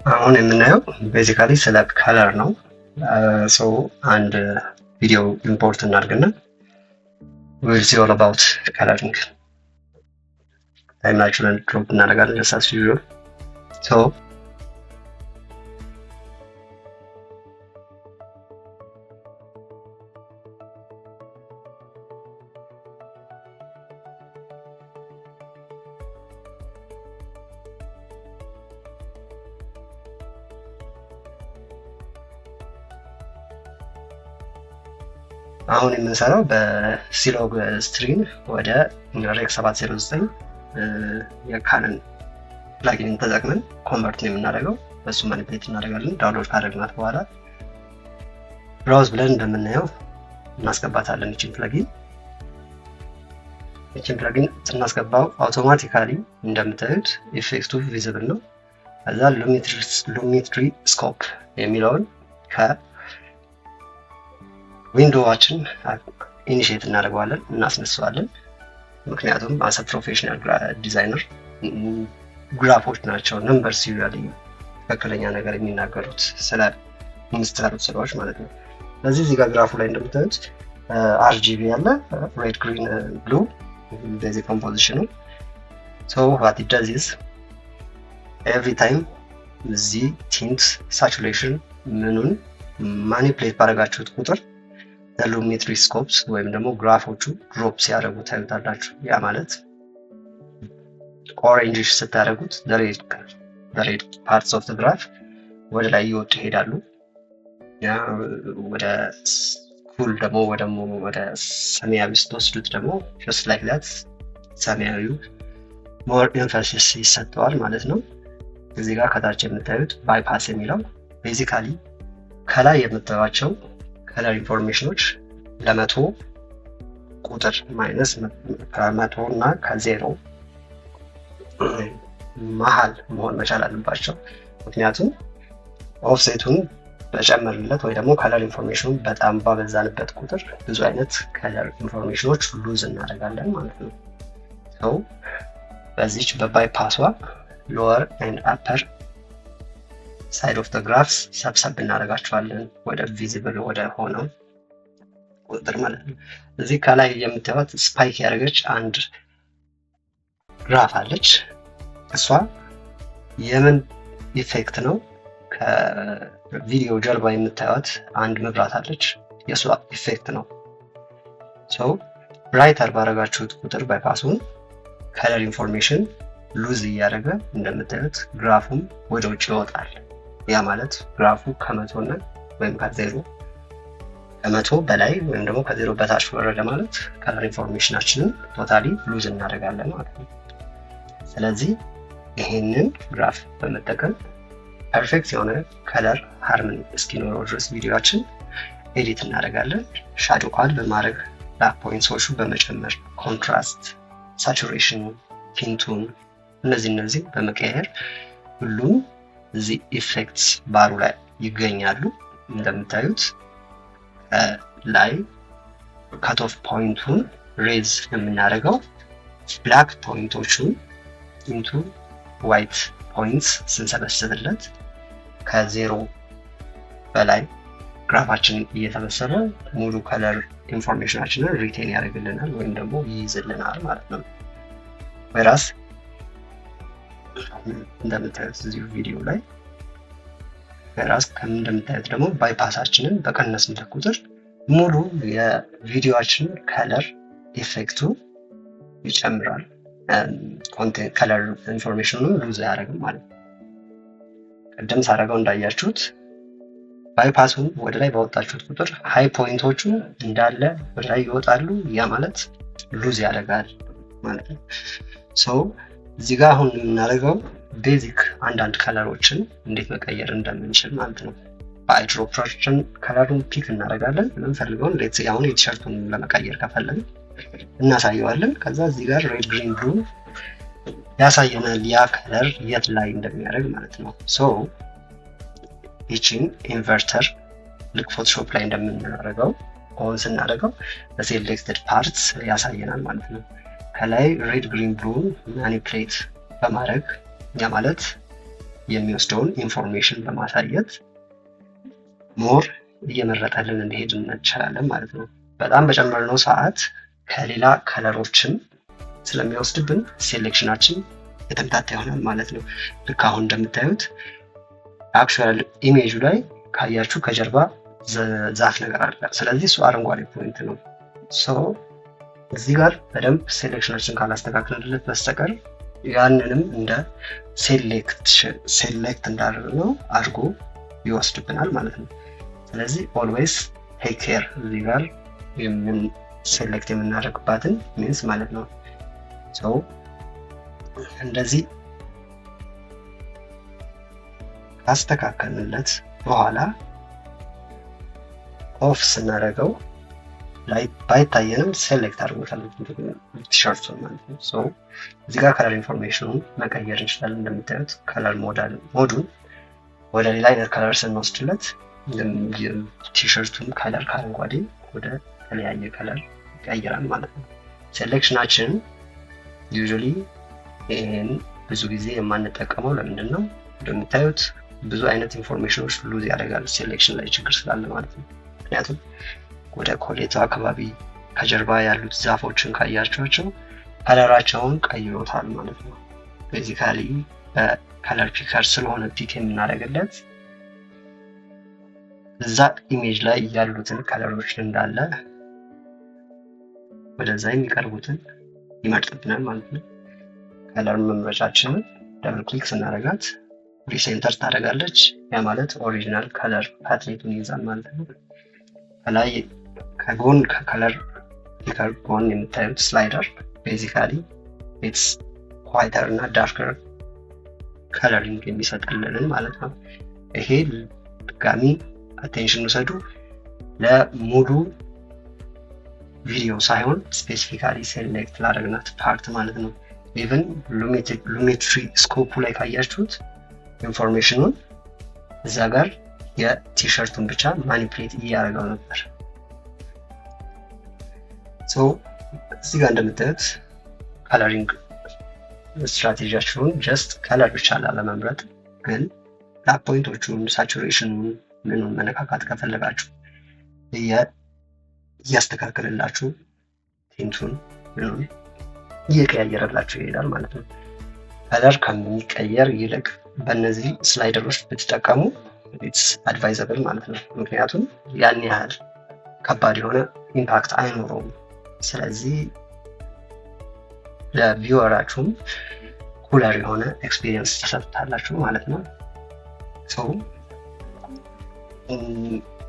አሁን የምናየው ቤዚካሊ ስለ ከለር ነው። ሶ አንድ ቪዲዮ ኢምፖርት እናድርግና we'll see all about coloring. ታይምላችንን ድሮፕ እናደርጋለን just as usual. So አሁን የምንሰራው በሲሎግ ስትሪም ወደ ሬክ 709 የካነን ፕላጊን ተጠቅመን ኮንቨርት ነው የምናደርገው። በሱ ማኒፕሌት እናደርጋለን። ዳውንሎድ ካደረግናት በኋላ ብራውዝ ብለን እንደምናየው እናስገባታለን። ይችን ፕላጊን ስናስገባው አውቶማቲካሊ እንደምታዩት ኢፌክቱ ቪዚብል ነው። ከዛ ሉሜትሪ ስኮፕ የሚለውን ዊንዶዋችን ኢኒሼት እናደርገዋለን፣ እናስነሳዋለን። ምክንያቱም አሰ ፕሮፌሽናል ዲዛይነር ግራፎች ናቸው ነምበርስ ዩዛሊ ትክክለኛ ነገር የሚናገሩት ስለ የሚሰሩት ስራዎች ማለት ነው። ስለዚህ እዚህ ጋር ግራፉ ላይ እንደምታዩት አርጂቢ ያለ ሬድ ግሪን ብሉ ቤዚክ ኮምፖዚሽኑ ሶ ዋት ኢት ዳዝ ኢዝ ኤቭሪ ታይም እዚህ ቲንት ሳቹሬሽን ምኑን ማኒፕሌት ባደረጋችሁት ቁጥር ሉሜትሪ ስኮፕስ ወይም ደግሞ ግራፎቹ ድሮፕ ሲያደርጉ ታዩታላችሁ። ያ ማለት ኦሬንጅ ስታደርጉት ሬድ ፓርትስ ኦፍ ግራፍ ወደ ላይ እየወጡ ይሄዳሉ። ያ ወደ ኩል ደግሞ ወደ ሰማያዊ ስትወስዱት ደግሞ just like that ሰማያዊው more emphasis ይሰጠዋል ማለት ነው። እዚህ ጋር ከታች የምታዩት ባይፓስ የሚለው ቤዚካሊ ከላይ የምታዩቸው ከለር ኢንፎርሜሽኖች ለመቶ ቁጥር ማይነስ ከመቶ እና ከዜሮ መሀል መሆን መቻል አለባቸው። ምክንያቱም ኦፍሴቱን በጨመርለት ወይ ደግሞ ከለር ኢንፎርሜሽኑን በጣም ባበዛንበት ቁጥር ብዙ አይነት ከለር ኢንፎርሜሽኖች ሉዝ እናደርጋለን ማለት ነው። ሰው በዚች በባይፓሷ ሎወር ኤንድ አፐር ሳይድ ኦፍ ግራፍስ ሰብሰብ እናደርጋቸዋለን ወደ ቪዚብል ወደ ሆነው ቁጥር ማለት ነው። እዚህ ከላይ የምታዩት ስፓይክ ያደረገች አንድ ግራፍ አለች። እሷ የምን ኢፌክት ነው? ከቪዲዮ ጀርባ የምታዩት አንድ መብራት አለች። የሷ ኢፌክት ነው። ሶ ብራይተር ባደረጋችሁት ቁጥር ባይፓሱን ከለር ኢንፎርሜሽን ሉዝ እያደረገ እንደምታዩት ግራፉም ወደ ውጭ ይወጣል። ያ ማለት ግራፉ ከመቶ እና ወይም ከዜሮ ከመቶ በላይ ወይም ደግሞ ከዜሮ በታች ወረደ ማለት ከለር ኢንፎርሜሽናችንን ቶታሊ ሉዝ እናደርጋለን ማለት ነው። ስለዚህ ይሄንን ግራፍ በመጠቀም ፐርፌክት የሆነ ከለር ሃርመኒ እስኪኖረው ድረስ ቪዲዮአችን ኤዲት እናደርጋለን። ሻዶ አድ በማድረግ ላክ ፖይንትሶቹ በመጨመር ኮንትራስት፣ ሳቹሬሽን፣ ፒንቱን እነዚህ በመቀየር ሁሉም እዚህ ኢፌክትስ ባሩ ላይ ይገኛሉ። እንደምታዩት ላይ ካት ኦፍ ፖይንቱን ሬዝ የምናደርገው ብላክ ፖይንቶቹን ኢንቱ ዋይት ፖይንትስ ስንሰበስብለት ከዜሮ በላይ ግራፋችን እየተበሰበ ሙሉ ከለር ኢንፎርሜሽናችንን ሪቴን ያደርግልናል ወይም ደግሞ ይይዝልናል ማለት ነው። ወይራስ እንደምታዩት እዚህ ቪዲዮ ላይ እንደምታዩት ደግሞ ባይፓሳችንን በቀነስን ቁጥር ሙሉ የቪዲዮአችን ከለር ኢፌክቱ ይጨምራል። ኮንቴንት ከለር ኢንፎርሜሽኑን ሉዝ አያደርግም ማለት ነው። ቀደም ሳደርገው እንዳያችሁት ባይፓሱን ወደ ላይ ባወጣችሁት ቁጥር ሃይ ፖይንቶቹ እንዳለ ወደ ላይ ይወጣሉ። ያ ማለት ሉዝ ያደርጋል ማለት ነው። ሶ እዚህ ጋር አሁን የምናደርገው ቤዚክ አንዳንድ ከለሮችን እንዴት መቀየር እንደምንችል ማለት ነው። በአይድሮፕሮችን ከለሩን ፒክ እናደርጋለን። የምንፈልገውን ሌትስ አሁን የቲሸርቱን ለመቀየር ከፈለግን እናሳየዋለን። ከዛ እዚህ ጋር ሬድ ግሪን ብሉ ያሳየናል ያ ከለር የት ላይ እንደሚያደርግ ማለት ነው። ሶ ይቺን ኢንቨርተር ልክ ፎቶሾፕ ላይ እንደምናደርገው ኦን ስናደርገው በሴሌክትድ ፓርትስ ያሳየናል ማለት ነው። ከላይ ሬድ ግሪን ብሉ ማኒፕሌት በማድረግ ያ ማለት የሚወስደውን ኢንፎርሜሽን በማሳየት ሞር እየመረጠልን እንዲሄድ እንችላለን ማለት ነው። በጣም በጨመርነው ሰዓት ከሌላ ከለሮችን ስለሚወስድብን ሴሌክሽናችን የተምታታ ይሆናል ማለት ነው። ልክ አሁን እንደምታዩት አክቹዋል ኢሜጁ ላይ ካያችሁ ከጀርባ ዛፍ ነገር አለ። ስለዚህ እሱ አረንጓዴ ፖይንት ነው። እዚህ ጋር በደንብ ሴሌክሽናችን ካላስተካከልንለት በስተቀር ያንንም እንደ ሴሌክት እንዳደረግነው አድርጎ ይወስድብናል ማለት ነው። ስለዚህ ኦልዌይስ ቴክ ኬር እዚህ ጋር ሴሌክት የምናደርግባትን ሚንስ ማለት ነው። እንደዚህ ካስተካከልንለት በኋላ ኦፍ ስናደርገው ላይ ባይታየንም ሴሌክት አድርጎታል ቲሸርቱን ማለት ነው። እዚህ ጋር ከለር ኢንፎርሜሽኑን መቀየር እንችላለን። እንደምታዩት ከለር ሞዱን ወደ ሌላ አይነት ከለር ስንወስድለት ቲሸርቱን ከለር ከአረንጓዴ ወደ ተለያየ ከለር ይቀይራል ማለት ነው። ሴሌክሽናችን ዩዥዋሊ ይህን ብዙ ጊዜ የማንጠቀመው ለምንድን ነው? እንደምታዩት ብዙ አይነት ኢንፎርሜሽኖች ሉዝ ያደርጋሉ ሴሌክሽን ላይ ችግር ስላለ ማለት ነው። ምክንያቱም ወደ ኮሌታ አካባቢ ከጀርባ ያሉት ዛፎችን ካያቸዋቸው ከለራቸውን ቀይሮታል ማለት ነው። ቤዚካሊ በከለር ፒከር ስለሆነ ፒክ የምናደርግለት እዛ ኢሜጅ ላይ ያሉትን ከለሮች እንዳለ ወደዛ የሚቀርቡትን ይመርጥብናል ማለት ነው። ከለር መምረጫችንን ደብል ክሊክ ስናደርጋት ሪሴንተር ታደርጋለች። ያ ማለት ኦሪጂናል ከለር ፓትሌቱን ይይዛል ማለት ነው። ከላይ ከጎን ከከለር ፒከር ጎን የምታዩት ስላይደር ቤዚካሊ ኢትስ ዋይተር እና ዳርከር ከለሪንግ የሚሰጥልን ማለት ነው። ይሄ ድጋሚ አቴንሽን ውሰዱ። ለሙሉ ቪዲዮ ሳይሆን ስፔሲፊካሊ ሴሌክት ላደረግናት ፓርት ማለት ነው። ኢቨን ሉሜትሪ ስኮፑ ላይ ካያችሁት ኢንፎርሜሽኑን እዛ ጋር የቲሸርቱን ብቻ ማኒፕሌት እያደረገው ነበር። እዚህ ጋር እንደምታዩት ከለሪንግ ስትራቴጂያችሁን ጀስት ከለር ብቻ ላለመምረጥ ግን ብላክ ፖይንቶቹን ሳቹሬሽኑን ምኑን መነካካት ከፈለጋችሁ እያስተካከልላችሁ ቲንቱን ምኑን እየቀያየረላችሁ ይሄዳል ማለት ነው። ከለር ከሚቀየር ይልቅ በእነዚህ ስላይደሮች ብትጠቀሙ ኢትስ አድቫይዘብል ማለት ነው። ምክንያቱም ያን ያህል ከባድ የሆነ ኢምፓክት አይኖረውም። ስለዚህ ለቪወራችሁም ኩለር የሆነ ኤክስፒሪየንስ ተሰጥታላችሁ ማለት ነው።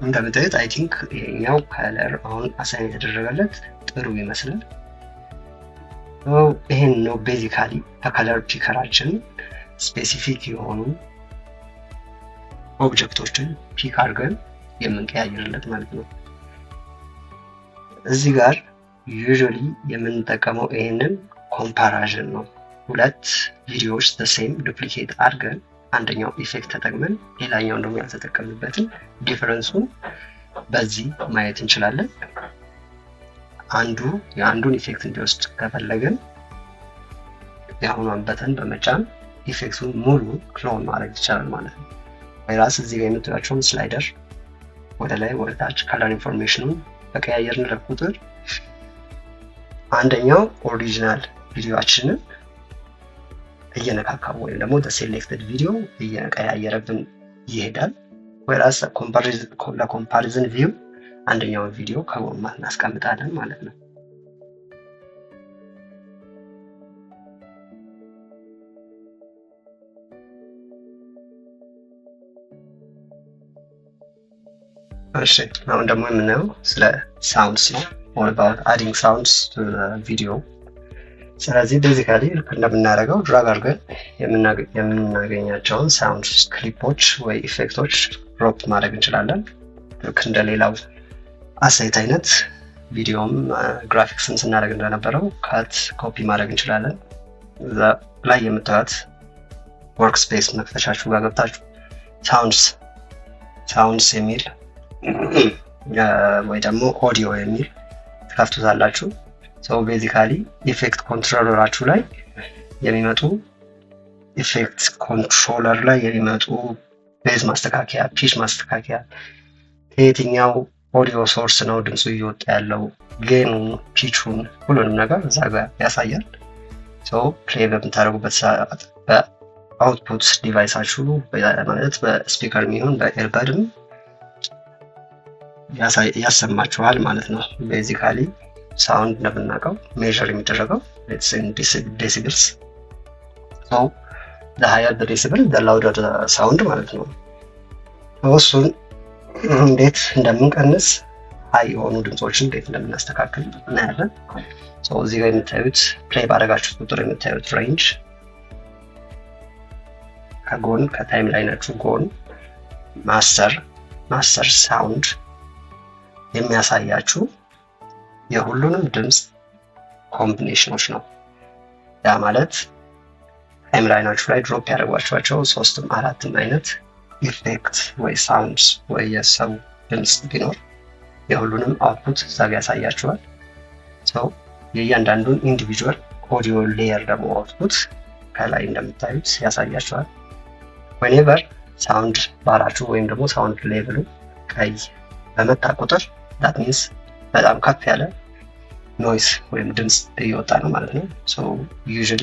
እንደምታዩት አይ ቲንክ ይሄኛው ከለር አሁን አሳይን የተደረገለት ጥሩ ይመስላል። ይሄን ነው ቤዚካሊ ከከለር ፒከራችን ስፔሲፊክ የሆኑ ኦብጀክቶችን ፒክ አድርገን የምንቀያየርለት ማለት ነው። እዚህ ጋር ዩዥዋሊ የምንጠቀመው ይሄንን ኮምፓራዥን ነው። ሁለት ቪዲዮዎች ሴም ዱፕሊኬት አድርገን አንደኛው ኢፌክት ተጠቅመን ሌላኛውን ደግሞ ያልተጠቀምንበትን ዲፈረንሱን በዚህ ማየት እንችላለን። አንዱ የአንዱን ኢፌክት እንዲወስድ ከፈለግን የአሁኗን በተን በመጫን ኢፌክቱን ሙሉ ክሎን ማድረግ ይቻላል ማለት ነው። ወይራስ እዚህ ጋር የምታዩቸውን ስላይደር ወደ ላይ ወደ ታች ከለር ኢንፎርሜሽኑን በቀያየርን ቁጥር አንደኛው ኦሪጂናል ቪዲዮአችንን እየነካካው ወይም ደግሞ ሴሌክትድ ቪዲዮ እየቀያየረብን ይሄዳል። ወይራስ ለኮምፓሪዝን ቪው አንደኛውን ቪዲዮ ከጎን እናስቀምጣለን ማለት ነው። እሺ አሁን ደግሞ የምናየው ስለ ሳውንድስ ነው። all about adding sounds to the video። ስለዚህ ቤዚካሊ ልክ እንደምናደርገው ድራግ አድርገን የምናገኛቸውን ሳውንድ ክሊፖች ወይ ኢፌክቶች ድሮፕ ማድረግ እንችላለን። ልክ እንደሌላው አሴት አይነት ቪዲዮም ግራፊክስን ስናደርግ እንደነበረው ካት ኮፒ ማድረግ እንችላለን። እዛ ላይ የምታዩት ወርክ ስፔስ መክፈቻችሁ ጋር ገብታችሁ ሳውንድስ የሚል ወይ ደግሞ ኦዲዮ የሚል ትከፍቱታላችሁ። ቤዚካሊ ኢፌክት ኮንትሮለራችሁ ላይ የሚመጡ ኢፌክት ኮንትሮለር ላይ የሚመጡ ቤዝ ማስተካከያ፣ ፒች ማስተካከያ፣ ከየትኛው ኦዲዮ ሶርስ ነው ድምፁ እየወጣ ያለው፣ ጌኑን፣ ፒቹን፣ ሁሉንም ነገር እዛ ጋር ያሳያል። ፕሌይ በምታደርጉበት ሰዓት በአውትፑት ዲቫይሳችሁ ማለት በስፒከር የሚሆን በኤርበድም ያሰማችኋል ማለት ነው። ቤዚካሊ ሳውንድ እንደምናውቀው ሜዥር የሚደረገው ዴሲብልስ ነው። ሃየር ዴሲብል ላውደር ሳውንድ ማለት ነው። እሱን እንዴት እንደምንቀንስ ሀይ የሆኑ ድምፆችን እንዴት እንደምናስተካክል እናያለን። እዚህ ጋር የምታዩት ፕሌይ ባደረጋችሁት ቁጥር የምታዩት ሬንጅ ከጎን ከታይም ላይናችሁ ጎን ማስተር ሳውንድ የሚያሳያችሁ የሁሉንም ድምፅ ኮምቢኔሽኖች ነው። ያ ማለት ታይም ላይናችሁ ላይ ድሮፕ ያደረጓቸው 3ም 4ም አይነት ኢፌክት ወይ ሳውንድ ወይ የሰው ድምፅ ቢኖር የሁሉንም አውትፑት እዛ ጋ ያሳያችኋል። የእያንዳንዱን ኢንዲቪጁዋል ኦዲዮ ሌየር ደግሞ አውትፑት ከላይ እንደምታዩት ያሳያችኋል። ዌኔቨር ሳውንድ ባራችሁ ወይም ደግሞ ሳውንድ ሌቭሉ ቀይ በመጣ ቁጥር ዳት ሚንስ በጣም ከፍ ያለ ኖይስ ወይም ድምፅ እየወጣ ነው ማለት ነው። ዩዥሊ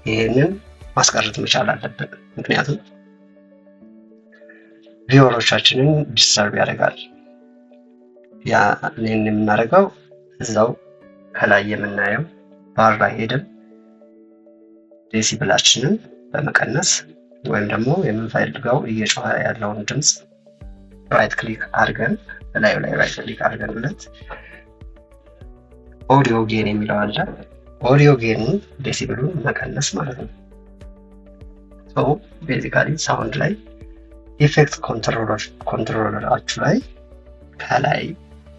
ይሄንን ማስቀረት መቻል አለብን፣ ምክንያቱም ቪወሮቻችንን ዲስተርብ ያደርጋል። ይህን የምናደርገው እዛው ከላይ የምናየው ባር ላይ ሄደን ዴሲብላችንን በመቀነስ ወይም ደግሞ የምንፈልገው እየጮኸ ያለውን ድምፅ ራይት ክሊክ አድርገን በላዩ ላይ ራይት ክሊክ አድርገንለት ኦዲዮ ጌን የሚለው አለ። ኦዲዮ ጌንን ዴሲብሉን መቀነስ ማለት ነው። ቤዚካሊ ሳውንድ ላይ ኢፌክት ኮንትሮለራችሁ ላይ ከላይ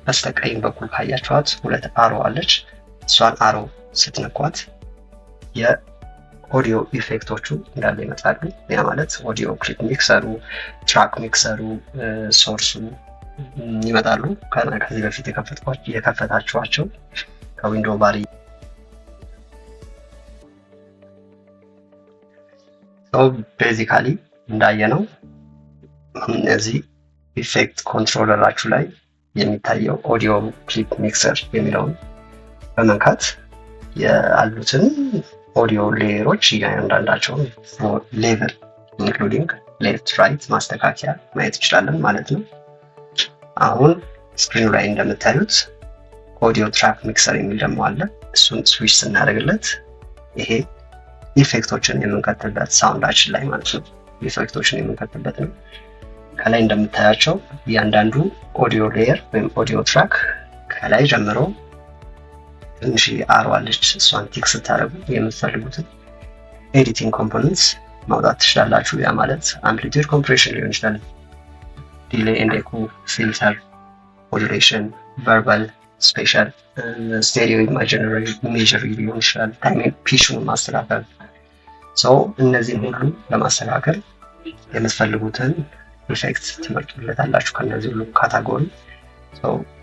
በስተቀኝ በኩል ካያችኋት 2 አሮ አለች። እሷን አሮ ስትነኳት የኦዲዮ ኢፌክቶቹ እንዳለ ይመጣሉ። ያ ማለት ኦዲዮ ክሊፕ ሚክሰሩ፣ ትራክ ሚክሰሩ፣ ሶርሱ ይመጣሉ። ከዚህ በፊት የከፈታችኋቸው ከዊንዶው ባሪ ቤዚካሊ እንዳየነው እነዚህ ኢፌክት ኮንትሮለራችሁ ላይ የሚታየው ኦዲዮ ክሊፕ ሚክሰር የሚለውን በመንካት ያሉትን ኦዲዮ ሌየሮች እያንዳንዳቸውን ሌቭል ኢንክሉዲንግ ሌፍት ራይት ማስተካከያ ማየት እንችላለን ማለት ነው። አሁን ስክሪኑ ላይ እንደምታዩት ኦዲዮ ትራክ ሚክሰር የሚል ደግሞ አለ። እሱን ስዊች ስናደርግለት ይሄ ኢፌክቶችን የምንከትበት ሳውንዳችን ላይ ማለት ነው ኢፌክቶችን የምንከትበት ነው። ከላይ እንደምታያቸው እያንዳንዱ ኦዲዮ ሌየር ወይም ኦዲዮ ትራክ ከላይ ጀምሮ ትንሽ አሮ አለች። እሷን ቲክ ስታደርጉ የምትፈልጉትን ኤዲቲንግ ኮምፖነንትስ ማውጣት ትችላላችሁ። ያ ማለት አምፕሊቲዩድ ኮምፕሬሽን ሊሆን ይችላል፣ ዲሌይ ኤንድ ኤኮ፣ ፊልተር፣ ሞዱሌሽን፣ ቨርባል፣ ስፔሻል፣ ስቴሪዮ፣ ኢማጂነሪ፣ ኢሜጀሪ ሊሆን ይችላል። ታይሚንግ፣ ፒቹን ማስተካከል። እነዚህን ሁሉ ለማስተካከል የምትፈልጉትን ኢፌክት ትመርጡለታላችሁ ከነዚህ ሁሉ ካታጎሪ።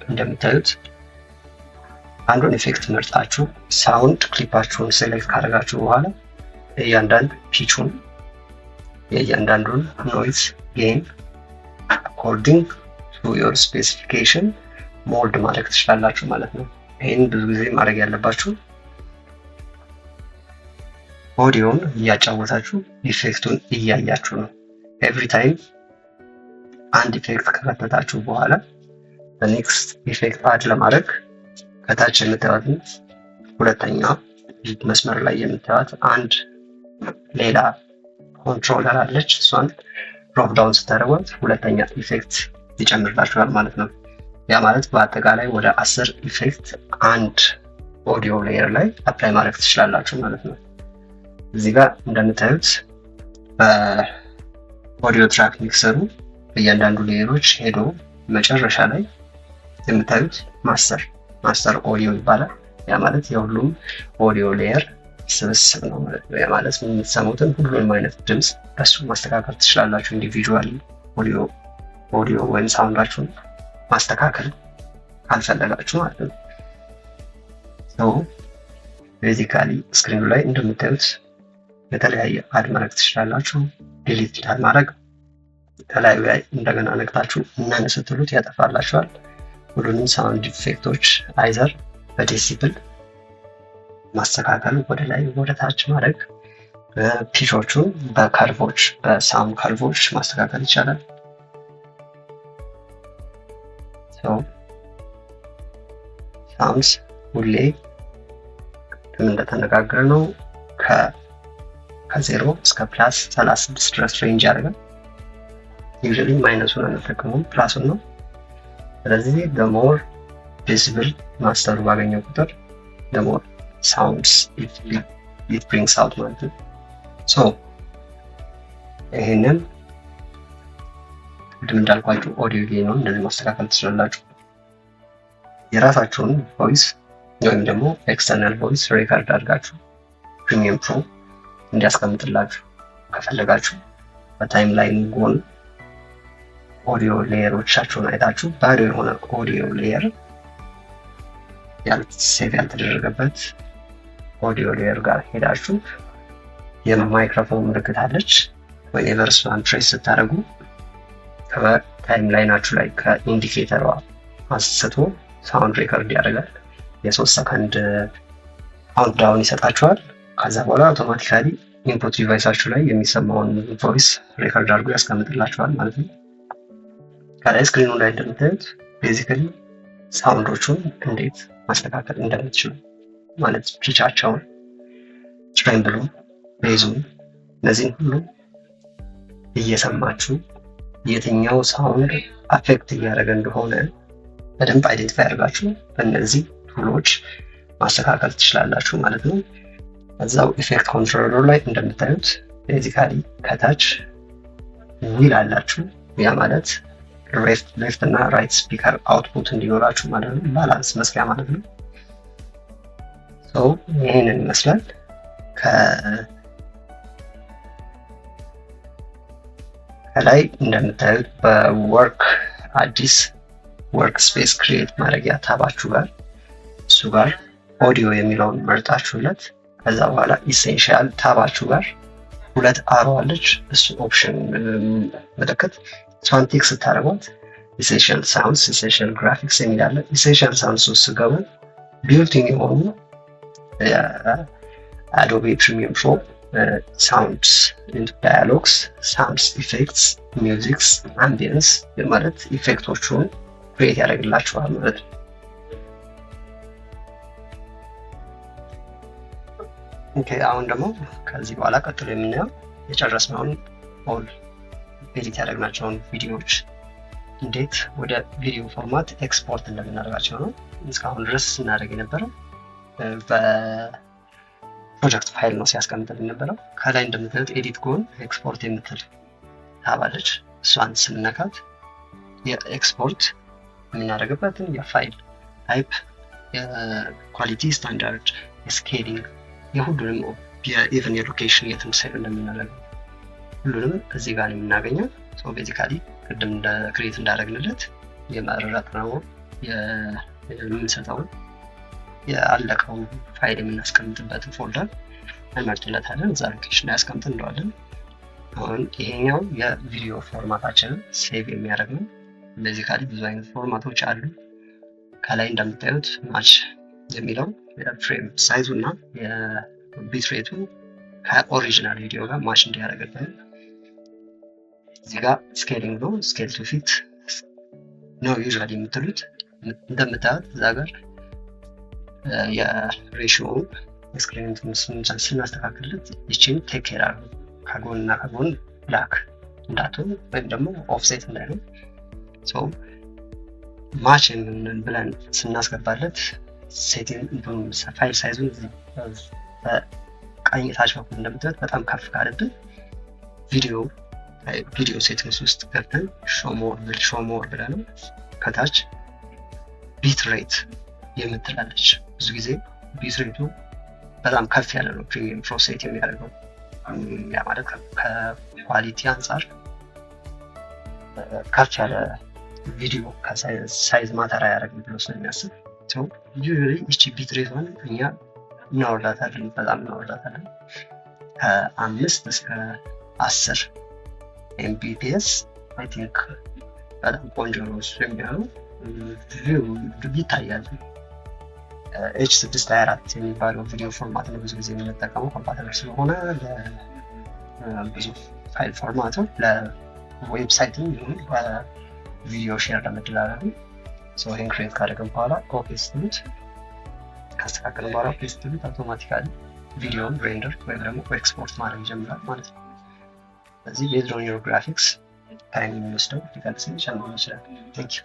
እንደምታዩት አንዱን ኢፌክት መርጣችሁ ሳውንድ ክሊፓችሁን ሴሌክት ካደረጋችሁ በኋላ እያንዳንዱ ፒቹን የእያንዳንዱን ኖይዝ ጌን አኮርዲንግ ቱ ዮር ስፔሲፊኬሽን ሞልድ ማድረግ ትችላላችሁ ማለት ነው። ይህን ብዙ ጊዜ ማድረግ ያለባችሁ ኦዲዮን እያጫወታችሁ ኢፌክቱን እያያችሁ ነው። ኤቭሪ ታይም አንድ ኢፌክት ከከተታችሁ በኋላ በኔክስት ኢፌክት አድ ለማድረግ ከታች የምታዩትን ሁለተኛ መስመር ላይ የምታዩት አንድ ሌላ ኮንትሮለር አለች። እሷን ድሮፕ ዳውን ስታደርጓት ሁለተኛ ኢፌክት ይጨምርላችኋል ማለት ነው። ያ ማለት በአጠቃላይ ወደ 10 ኢፌክት አንድ ኦዲዮ ሌየር ላይ አፕላይ ማድረግ ትችላላችሁ ማለት ነው። እዚህ ጋር እንደምታዩት በኦዲዮ ትራክ ሚክሰሩ በእያንዳንዱ ሌየሮች ሄዶ መጨረሻ ላይ የምታዩት ማስተር ኦዲዮ ይባላል። ያ ማለት የሁሉም ኦዲዮ ሌየር ስብስብ ነው ማለት ነው። ያ ማለት የምትሰሙትን ሁሉንም አይነት ድምፅ በሱ ማስተካከል ትችላላችሁ። ኢንዲቪጁዋሊ ኦዲዮ ወይም ሳውንዳችሁን ማስተካከል ካልፈለጋችሁ ማለት ነው። ቤዚካሊ ስክሪኑ ላይ እንደምታዩት የተለያየ አድ ማድረግ ትችላላችሁ። ዲሊት ማድረግ የተለያዩ ላይ እንደገና ነግታችሁ እናንተ ስትሉት ያጠፋላችኋል። ሁሉንም ሳውንድ ኢፌክቶች አይዘር በዴሲብል ማስተካከል፣ ወደ ላይ ወደ ታች ማድረግ፣ ፒቾቹን በከርቮች በሳውንድ ከርቮች ማስተካከል ይቻላል። ሳውንድስ ሁሌ እንደተነጋገር ነው ከ0 እስከ ፕላስ 36 ድረስ ሬንጅ ያደርጋል። ዩዥሊ ማይነሱን አንጠቀሙም ፕላሱን ነው። ስለዚህ በሞር ዴሲብል ማስተሩ ባገኘው ቁጥር በሞር ሳውንድስ ኢት ብሪንግስ አውት ማለት ነው። ሶ ይሄንን ቅድም እንዳልኳችሁ ኦዲዮ ጌን ነው እንደዚህ ማስተካከል ትችላላችሁ። የራሳችሁን ቮይስ ወይም ደግሞ ኤክስተርናል ቮይስ ሬከርድ አድርጋችሁ ፕሪሚየም ፕሮ እንዲያስቀምጥላችሁ ከፈለጋችሁ በታይም ላይን ጎን ኦዲዮ ሌየሮቻችሁን አይታችሁ ባዶ የሆነ ኦዲዮ ሌየር ሴቭ ያልተደረገበት ኦዲዮ ሌየር ጋር ሄዳችሁ የማይክሮፎን ምልክት አለች ወይ የቨርሷን ፕሬስ ስታደርጉ ከታይም ላይናችሁ ላይ ከኢንዲኬተሯ አንስቶ ሳውንድ ሬከርድ ያደርጋል። የ3 ሰከንድ ካውንትዳውን ይሰጣችኋል። ከዛ በኋላ አውቶማቲካሊ ኢንፑት ዲቫይሳችሁ ላይ የሚሰማውን ቮይስ ሬከርድ አድርጎ ያስቀምጥላችኋል ማለት ነው። ከላይ ስክሪኑ ላይ እንደምታዩት ቤዚካሊ ሳውንዶቹን እንዴት ማስተካከል እንደምትችሉ ማለት ፒቻቸውን፣ ትሬምብሉን፣ ቤዙን እነዚህን ሁሉ እየሰማችሁ የትኛው ሳውንድ አፌክት እያደረገ እንደሆነ በደንብ አይዴንቲፋይ አድርጋችሁ በእነዚህ ቱሎች ማስተካከል ትችላላችሁ ማለት ነው። እዛው ኢፌክት ኮንትሮለር ላይ እንደምታዩት ቤዚካሊ ከታች ዊል አላችሁ። ያ ማለት ሌፍት እና ራይት ስፒከር አውትፑት እንዲኖራችሁ ማለት ነው። ባላንስ መስሪያ ማለት ነው። ይህንን ይመስላል። ከላይ እንደምታዩት በወርክ አዲስ ወርክ ስፔስ ክሪኤት ማድረጊያ ታባችሁ ጋር እሱ ጋር ኦዲዮ የሚለውን መርጣችሁለት ከዛ በኋላ ኢሴንሻል ታባችሁ ጋር ሁለት አሮ አለች። እሱ ኦፕሽን ምልክት እሷን ቲክ ስታደርጓት ኢሴንሻል ሳውንድስ፣ ኢሴንሻል ግራፊክስ የሚላለ ኢሴንሻል ሳውንድስ ውስጥ ስገቡ ቢልቲን የሆኑ አዶቤ ፕሪሚየም ፕሮ ሳውንድስ፣ ዳያሎግስ፣ ሳውንድስ፣ ኢፌክትስ፣ ሚውዚክስ፣ አምቢየንስ ማለት ኢፌክቶቹን ክሬት ያደርግላችኋል ማለት ነው። ኦኬ አሁን ደግሞ ከዚህ በኋላ ቀጥሎ የምናየው የጨረስነውን ኦል ኤዲት ያደረግናቸውን ቪዲዮዎች እንዴት ወደ ቪዲዮ ፎርማት ኤክስፖርት እንደምናደርጋቸው ነው። እስካሁን ድረስ ስናደርግ የነበረው በፕሮጀክት ፋይል ነው ሲያስቀምጥልን የነበረው። ከላይ እንደምታዩት ኤዲት ጎን ኤክስፖርት የምትል ታባለች። እሷን ስንነካት የኤክስፖርት የምናደርግበትን የፋይል ታይፕ፣ የኳሊቲ ስታንዳርድ፣ የስኬሊንግ የሁሉንም የኢቨን የሎኬሽን የትም ሴቭ እንደምናደርገው ሁሉንም እዚህ ጋር ነው የምናገኘው። ቤዚካሊ ቅድም እንደ ክሬት እንዳደረግንለት የመረጥነው የምንሰጠውን ያለቀውን ፋይል የምናስቀምጥበትን ፎልደር እንመርጥለታለን። እዛ ሎኬሽን ላይ ያስቀምጥ እንደዋለን። አሁን ይሄኛው የቪዲዮ ፎርማታችንን ሴቭ የሚያደርግ ነው። ቤዚካሊ ብዙ አይነት ፎርማቶች አሉ። ከላይ እንደምታዩት ማች የሚለው የፍሬም ሳይዙ እና የቢትሬቱ ከኦሪጂናል ቪዲዮ ጋር ማች እንዲያደርግልን። እዚህ ጋር ስኬሊንግ ነው። ስኬል ቱ ፊት ነው ዩዥዋሊ የምትሉት። እንደምታዩት እዛ ጋር የሬሽዮውን የስክሪን ስናስተካክልለት ይችን ቴክ ኬር አሉ ከጎን እና ከጎን ብላክ እንዳትሆን ወይም ደግሞ ኦፍሴት እንዳይሆን ማች የምንን ብለን ስናስገባለት ሴቲንግ ፋይል ሳይዙን ቀኝ ታች በኩል እንደምታዩት በጣም ከፍ ካለብን ቪዲዮ ሴቲንግስ ውስጥ ገብተን ሾሞር ብለን ከታች ቢት ሬት የምትላለች። ብዙ ጊዜ ቢት ሬቱ በጣም ከፍ ያለ ነው ፕሪሚየም ፕሮ ሴት የሚያደርገው። ያ ማለት ከኳሊቲ አንጻር ከፍ ያለ ቪዲዮ ከሳይዝ ማተር አያደርግም ብሎ ስለሚያስብ ዩዥዋሊ ይቺ ቢት ሬቷን እኛ እናወርዳታለን፣ በጣም እናወርዳታለን። ከ5 እስከ 10 ኤምቢፒኤስ አይ ቲንክ በጣም ቆንጆ ነው። እሱ የሚሆነው ይታያል። H.264 የሚባለው ቪዲዮ ፎርማት ነው ብዙ ጊዜ የምንጠቀመው ኮምፓተብል ስለሆነ ብዙ ፋይል ፎርማቶች ለዌብሳይትም ይሁን በቪዲዮ ሼር ለመደራረግ ይህን ክሬት ካደረግን በኋላ ኦፔስትሉት ካስተካከልን በኋላ ኦፔስትሉት አውቶማቲካሊ ቪዲዮን ሬንደር ወይም ደግሞ ኤክስፖርት ማድረግ ይጀምራል ማለት ነው። ስለዚህ ቤዝድ ኦን ዮር ግራፊክስ ታይም የሚወስደው ሊቀንስ ሊጨምር ይችላል። ቴንክ ዩ